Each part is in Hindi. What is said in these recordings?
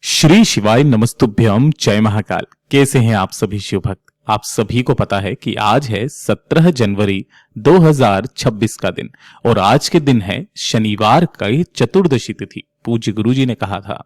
श्री शिवाय नमस्तुभ्यम जय महाकाल। कैसे हैं आप सभी शिव भक्त। आप सभी को पता है कि आज है 17 जनवरी 2026 का दिन और आज के दिन है शनिवार का चतुर्दशी तिथि। पूज्य गुरुजी ने कहा था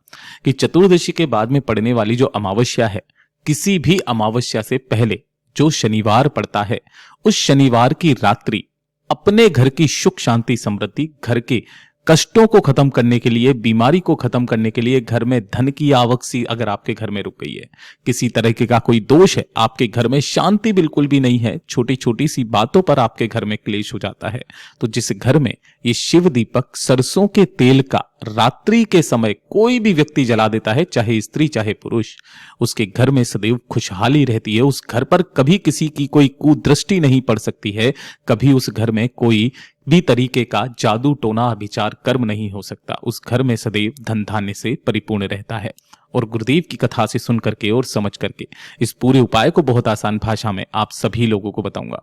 कि चतुर्दशी के बाद में पड़ने वाली जो अमावस्या है, किसी भी अमावस्या से पहले जो शनिवार पड़ता है, उस शनिवार की रात्रि अपने घर की सुख शांति समृद्धि, घर के कष्टों को खत्म करने के लिए, बीमारी को खत्म करने के लिए, घर में धन की आवक सी अगर आपके घर में रुक गई है, किसी तरह का कोई दोष है, आपके घर में शांति बिल्कुल भी नहीं है, छोटी छोटी सी बातों पर आपके घर में क्लेश हो जाता है, तो जिस घर में ये शिव दीपक सरसों के तेल का रात्रि के समय कोई भी व्यक्ति जला देता है, चाहे स्त्री चाहे पुरुष, उसके घर में सदैव खुशहाली रहती है। उस घर पर कभी किसी की कोई कुदृष्टि नहीं पड़ सकती है, कभी उस घर में कोई भी तरीके का जादू टोना अभिचार कर्म नहीं हो सकता। उस घर में सदैव धन धान्य से परिपूर्ण रहता है। और गुरुदेव की कथा से सुन करके और समझ करके इस पूरे उपाय को बहुत आसान भाषा में आप सभी लोगों को बताऊंगा,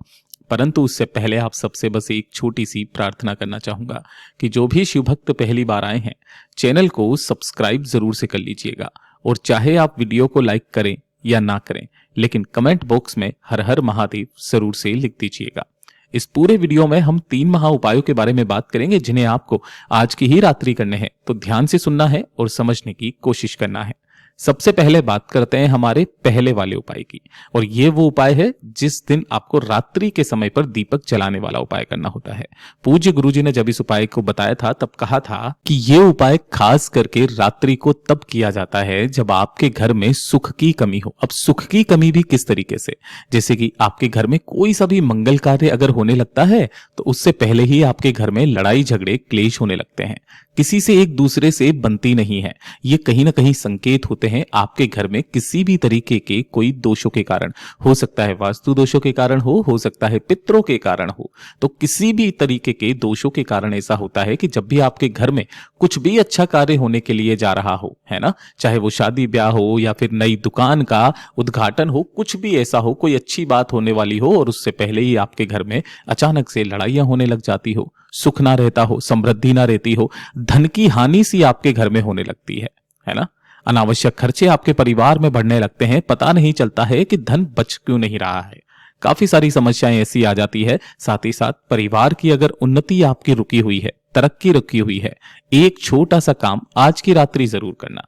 परंतु उससे पहले आप सबसे बस एक छोटी सी प्रार्थना करना चाहूंगा कि जो भी शिव भक्त पहली बार आए हैं, चैनल को सब्सक्राइब जरूर से कर लीजिएगा। और चाहे आप वीडियो को लाइक करें या ना करें, लेकिन कमेंट बॉक्स में हर हर महादेव जरूर से लिख दीजिएगा। इस पूरे वीडियो में हम 3 महा उपायों के बारे में बात करेंगे, जिन्हें आपको आज की ही रात्रि करने हैं, तो ध्यान से सुनना है और समझने की कोशिश करना है। सबसे पहले बात करते हैं हमारे पहले वाले उपाय की, और ये वो उपाय है जिस दिन आपको रात्रि के समय पर दीपक जलाने वाला उपाय करना होता है। पूज्य गुरुजी ने जब इस उपाय को बताया था तब कहा था कि ये उपाय खास करके रात्रि को तब किया जाता है जब आपके घर में सुख की कमी हो। अब सुख की कमी भी किस तरीके से, जैसे कि आपके घर में कोई सा भी मंगल कार्य अगर होने लगता है तो उससे पहले ही आपके घर में लड़ाई झगड़े क्लेश होने लगते हैं, किसी से एक दूसरे से बनती नहीं है। ये कहीं ना कहीं संकेत होते हैं आपके घर में किसी भी तरीके के कोई दोषों के कारण। हो सकता है वास्तु दोषों के कारण हो सकता है पितरों के कारण हो, तो किसी भी तरीके के दोषों के कारण ऐसा होता है कि जब भी आपके घर में कुछ भी अच्छा कार्य होने के लिए जा रहा हो, है ना, चाहे वो शादी ब्याह हो या फिर नई दुकान का उद्घाटन हो, कुछ भी ऐसा हो, कोई अच्छी बात होने वाली हो और उससे पहले ही आपके घर में अचानक से लड़ाइयां होने लग जाती हो, सुख ना रहता हो, समृद्धि ना रहती हो, धन की हानि सी आपके घर में होने लगती है ना, अनावश्यक खर्चे आपके परिवार में बढ़ने लगते हैं, पता नहीं चलता है कि धन बच क्यों नहीं रहा है, काफी सारी समस्याएं ऐसी आ जाती है। साथ ही साथ परिवार की अगर उन्नति आपकी रुकी हुई है, तरक्की रुकी हुई है, एक छोटा सा काम आज की रात्रि जरूर करना।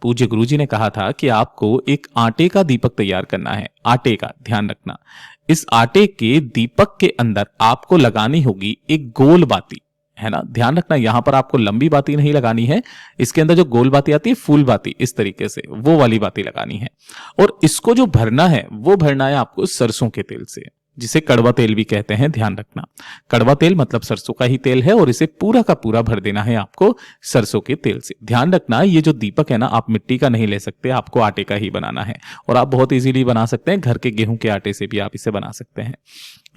पूज्य गुरुजी ने कहा था कि आपको एक आटे का दीपक तैयार करना है। आटे का ध्यान रखना, इस आटे के दीपक के अंदर आपको लगानी होगी एक गोल बाती, है ना, ध्यान रखना यहां पर आपको लंबी बाती नहीं लगानी है, इसके अंदर जो गोल बाती आती है फूल बाती, इस तरीके से वो वाली बाती लगानी है। और इसको जो भरना है वो भरना है आपको सरसों के तेल से, जिसे कड़वा तेल भी कहते हैं। ध्यान रखना, कड़वा तेल मतलब सरसों का ही तेल है और इसे पूरा का पूरा भर देना है आपको सरसों के तेल से। ध्यान रखना ये जो दीपक है ना, आप मिट्टी का नहीं ले सकते, आपको आटे का ही बनाना है, और आप बहुत इजीली बना सकते हैं, घर के गेहूं के आटे से भी आप इसे बना सकते हैं।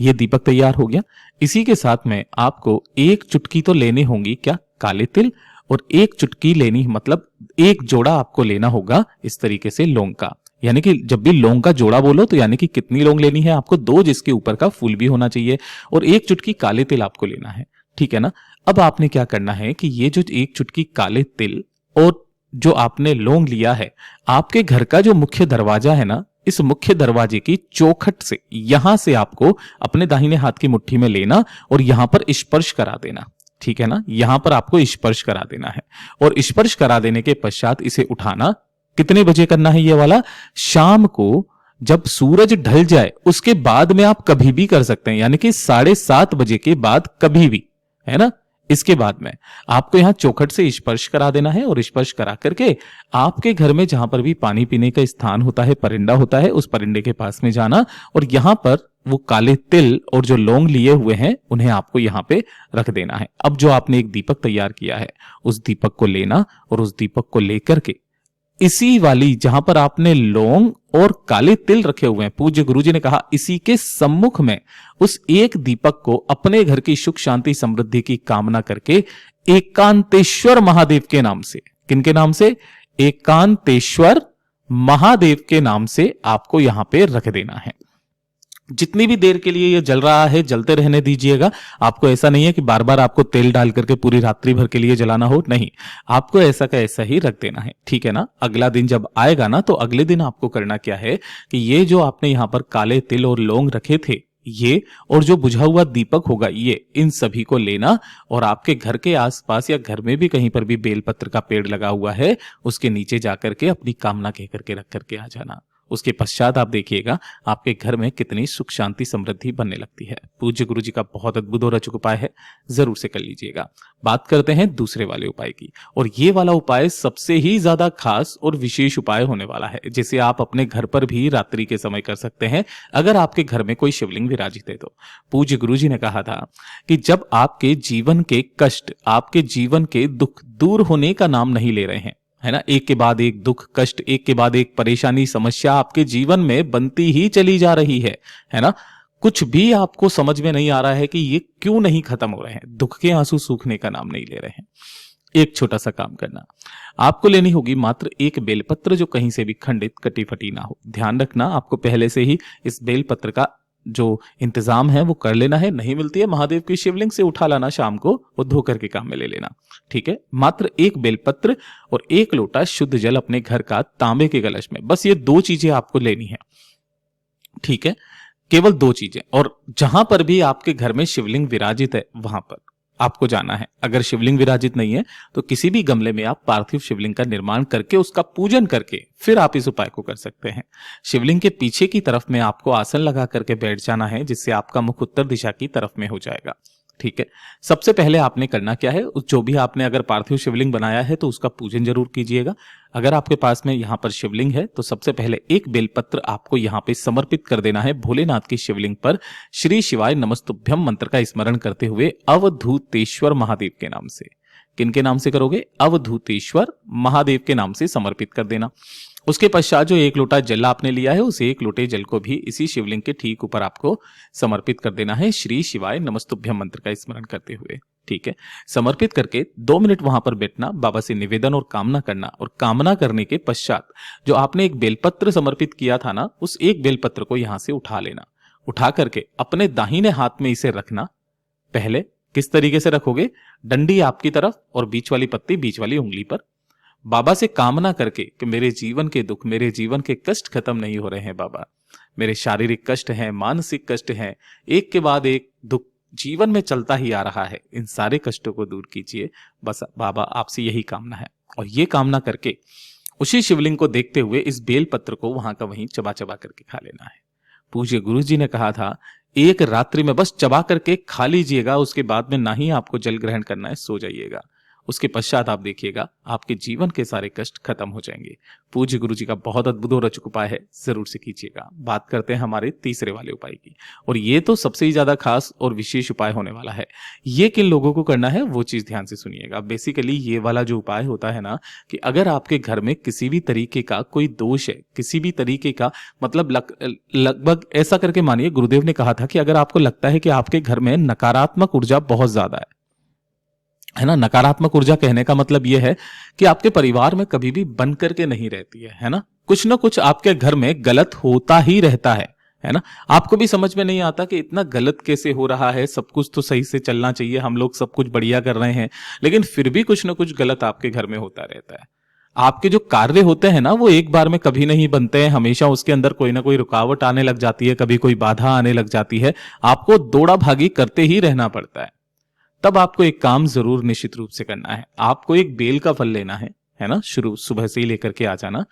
ये दीपक तैयार हो गया। इसी के साथ में आपको एक चुटकी तो लेने होंगी क्या, काले तिल, और एक चुटकी लेनी मतलब एक जोड़ा आपको लेना होगा इस तरीके से लौंग का। यानी कि जब भी लौंग का जोड़ा बोलो तो यानी कि कितनी लौंग लेनी है आपको, 2, जिसके ऊपर का फूल भी होना चाहिए, और एक चुटकी काले तिल आपको लेना है, ठीक है ना। अब आपने क्या करना है कि ये जो एक चुटकी काले तिल और जो आपने लौंग लिया है, आपके घर का जो मुख्य दरवाजा है ना, इस मुख्य दरवाजे की चौखट से यहां से आपको अपने दाहिने हाथ की मुट्ठी में लेना और यहां पर स्पर्श करा देना, ठीक है ना, यहां पर आपको स्पर्श करा देना है। और स्पर्श करा देने के पश्चात इसे उठाना। कितने बजे करना है ये वाला, शाम को जब सूरज ढल जाए उसके बाद में आप कभी भी कर सकते हैं, यानी कि 7:30 बजे के बाद कभी भी, है ना। इसके बाद में आपको यहां चौखट से स्पर्श करा देना है, और स्पर्श करा करके आपके घर में जहां पर भी पानी पीने का स्थान होता है, परिंदा होता है, उस परिंदे के पास में जाना और यहां पर वो काले तिल और जो लौंग लिए हुए हैं उन्हें आपको यहां पे रख देना है। अब जो आपने एक दीपक तैयार किया है, उस दीपक को लेना और उस दीपक को लेकर के इसी वाली जहां पर आपने लौंग और काले तिल रखे हुए हैं, पूज्य गुरुजी ने कहा इसी के सम्मुख में उस एक दीपक को अपने घर की सुख शांति समृद्धि की कामना करके एकांतेश्वर महादेव के नाम से, किनके नाम से, एकांतेश्वर महादेव के नाम से आपको यहां पे रख देना है। जितनी भी देर के लिए ये जल रहा है जलते रहने दीजिएगा। आपको ऐसा नहीं है कि बार बार आपको तेल डाल करके पूरी रात्रि भर के लिए जलाना हो, नहीं, आपको ऐसा का ऐसा ही रख देना है, ठीक है ना। अगला दिन जब आएगा ना, तो अगले दिन आपको करना क्या है कि ये जो आपने यहां पर काले तिल और लौंग रखे थे, ये और जो बुझा हुआ दीपक होगा, ये इन सभी को लेना और आपके घर के आसपास या घर में भी कहीं पर भी बेलपत्र का पेड़ लगा हुआ है, उसके नीचे जाकर के अपनी कामना कह करके रख करके आ जाना। उसके पश्चात आप देखिएगा आपके घर में कितनी सुख शांति समृद्धि बनने लगती है। पूज्य गुरु जी का बहुत अद्भुत और अचूक उपाय है, जरूर से कर लीजिएगा। बात करते हैं दूसरे वाले उपाय की, और ये वाला उपाय सबसे ही ज्यादा खास और विशेष उपाय होने वाला है, जिसे आप अपने घर पर भी रात्रि के समय कर सकते हैं, अगर आपके घर में कोई शिवलिंग विराजित है तो। पूज्य गुरु जी ने कहा था कि जब आपके जीवन के कष्ट, आपके जीवन के दुख दूर होने का नाम नहीं ले रहे हैं, है ना, एक के बाद एक दुख कष्ट, एक के बाद एक परेशानी समस्या आपके जीवन में बनती ही चली जा रही है ना, कुछ भी आपको समझ में नहीं आ रहा है कि ये क्यों नहीं खत्म हो रहे हैं, दुख के आंसू सूखने का नाम नहीं ले रहे हैं। एक छोटा सा काम करना, आपको लेनी होगी मात्र एक बेलपत्र जो कहीं से भी खंडित कटी फटी ना हो। ध्यान रखना, आपको पहले से ही इस बेलपत्र का जो इंतजाम है वो कर लेना है। नहीं मिलती है महादेव की शिवलिंग से उठा लाना, शाम को वो धो करके काम में ले लेना, ठीक है। मात्र एक बेलपत्र और एक लोटा शुद्ध जल अपने घर का तांबे के कलश में, बस ये दो चीजें आपको लेनी है, ठीक है, केवल दो चीजें। और जहां पर भी आपके घर में शिवलिंग विराजित है वहां पर आपको जाना है। अगर शिवलिंग विराजित नहीं है तो किसी भी गमले में आप पार्थिव शिवलिंग का निर्माण करके उसका पूजन करके फिर आप इस उपाय को कर सकते हैं। शिवलिंग के पीछे की तरफ में आपको आसन लगा करके बैठ जाना है, जिससे आपका मुख उत्तर दिशा की तरफ में हो जाएगा, ठीक है। सबसे पहले आपने करना क्या है, जो भी आपने अगर पार्थिव शिवलिंग बनाया है तो उसका पूजन जरूर कीजिएगा। अगर आपके पास में यहां पर शिवलिंग है तो सबसे पहले एक बेलपत्र आपको यहां पे समर्पित कर देना है भोलेनाथ की शिवलिंग पर, श्री शिवाय नमस्तुभ्यम मंत्र का स्मरण करते हुए अवधूतेश्वर महादेव के नाम से। किनके नाम से करोगे? अवधूतेश्वर महादेव के नाम से समर्पित कर देना। उसके पश्चात जो एक लोटा जल आपने लिया है, उस एक लोटे जल को भी इसी शिवलिंग के ठीक ऊपर आपको समर्पित कर देना है, श्री शिवाय नमस्तुभ्यम मंत्र का स्मरण करते हुए, ठीक है। समर्पित करके 2 मिनट वहां पर बैठना, बाबा से निवेदन और कामना करना, और कामना करने के पश्चात जो आपने एक बेलपत्र समर्पित किया था ना, उस एक बेलपत्र को यहां से उठा लेना। उठा करके अपने दाहिने हाथ में इसे रखना। पहले किस तरीके से रखोगे? डंडी आपकी तरफ और बीच वाली पत्ती बीच वाली उंगली पर। बाबा से कामना करके कि मेरे जीवन के दुख, मेरे जीवन के कष्ट खत्म नहीं हो रहे हैं बाबा, मेरे शारीरिक कष्ट हैं, मानसिक कष्ट हैं, एक के बाद एक दुख जीवन में चलता ही आ रहा है, इन सारे कष्टों को दूर कीजिए, बस बाबा आपसे यही कामना है। और ये कामना करके उसी शिवलिंग को देखते हुए इस बेल पत्र को वहां का वहीं चबा चबा करके खा लेना है। पूज्य गुरु जी ने कहा था एक रात्रि में बस चबा करके खा लीजिएगा, उसके बाद में ना ही आपको जल ग्रहण करना है, सो जाइएगा। उसके पश्चात आप देखिएगा आपके जीवन के सारे कष्ट खत्म हो जाएंगे। पूज्य गुरु जी का बहुत अद्भुत और अचूक उपाय है, जरूर से कीजिएगा। बात करते हैं हमारे तीसरे वाले उपाय की, और ये तो सबसे ही ज्यादा खास और विशेष उपाय होने वाला है। ये किन लोगों को करना है वो चीज ध्यान से सुनिएगा। बेसिकली ये वाला जो उपाय होता है ना, कि अगर आपके घर में किसी भी तरीके का कोई दोष है, किसी भी तरीके का मतलब लगभग ऐसा करके मानिए, गुरुदेव ने कहा था कि अगर आपको लगता है कि आपके घर में नकारात्मक ऊर्जा बहुत ज्यादा है ना, नकारात्मक ऊर्जा कहने का मतलब यह है कि आपके परिवार में कभी भी बन करके नहीं रहती है ना, कुछ ना कुछ आपके घर में गलत होता ही रहता है ना। आपको भी समझ में नहीं आता कि इतना गलत कैसे हो रहा है, सब कुछ तो सही से चलना चाहिए, हम लोग सब कुछ बढ़िया कर रहे हैं, लेकिन फिर भी कुछ ना कुछ गलत आपके घर में होता रहता है। आपके जो कार्य होते हैं ना, वो एक बार में कभी नहीं बनते हैं, हमेशा उसके अंदर कोई ना कोई रुकावट आने लग जाती है, कभी कोई बाधा आने लग जाती है, आपको दौड़ा भागी करते ही रहना पड़ता है। तब आपको एक काम जरूर निश्चित रूप से करना है, आपको एक बेल का फल लेना है ना, शुरू सुबह से ही लेकर के आ जाना।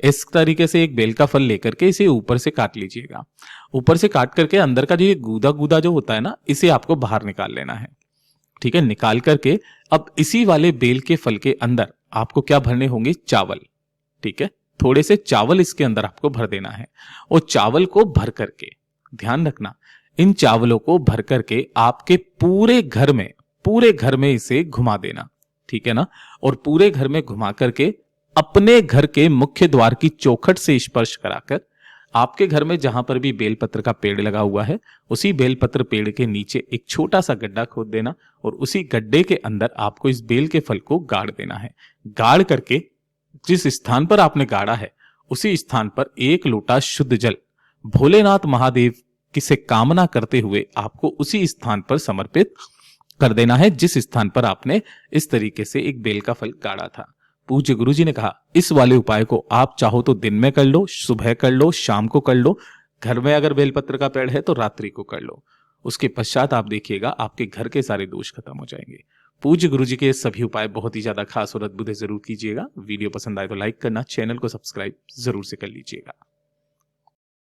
इस तरीके से एक बेल का फल लेकर के इसे ऊपर से काट लीजिएगा। ऊपर से काट करके अंदर का जो ये गूदा गूदा जो होता है ना, इसे आपको बाहर निकाल लेना है, ठीक है। निकाल करके अब इसी वाले बेल के फल के अंदर आपको क्या भरने होंगे? चावल, ठीक है। थोड़े से चावल इसके अंदर आपको भर देना है, और चावल को भर करके ध्यान रखना, इन चावलों को भर करके आपके पूरे घर में इसे घुमा देना, ठीक है ना। और पूरे घर में घुमा करके अपने घर के मुख्य द्वार की चौखट से स्पर्श कराकर आपके घर में जहां पर भी बेलपत्र का पेड़ लगा हुआ है, उसी बेलपत्र पेड़ के नीचे एक छोटा सा गड्ढा खोद देना, और उसी गड्ढे के अंदर आपको इस बेल के फल को गाड़ देना है। गाड़ करके जिस स्थान पर आपने गाड़ा है उसी स्थान पर एक लोटा शुद्ध जल भोलेनाथ महादेव किसे कामना करते हुए आपको उसी स्थान पर समर्पित कर देना है जिस स्थान पर आपने इस तरीके से एक बेल का फल गाड़ा था। पूज्य गुरुजी ने कहा इस वाले उपाय को आप चाहो तो दिन में कर लो, सुबह कर लो, शाम को कर लो, घर में अगर बेलपत्र का पेड़ है तो रात्रि को कर लो। उसके पश्चात आप देखिएगा आपके घर के सारे दोष खत्म हो जाएंगे। पूज्य गुरुजी के सभी उपाय बहुत ही ज्यादा खास और अद्भुत है, जरूर कीजिएगा। वीडियो पसंद आए तो लाइक करना, चैनल को सब्सक्राइब जरूर से कर लीजिएगा।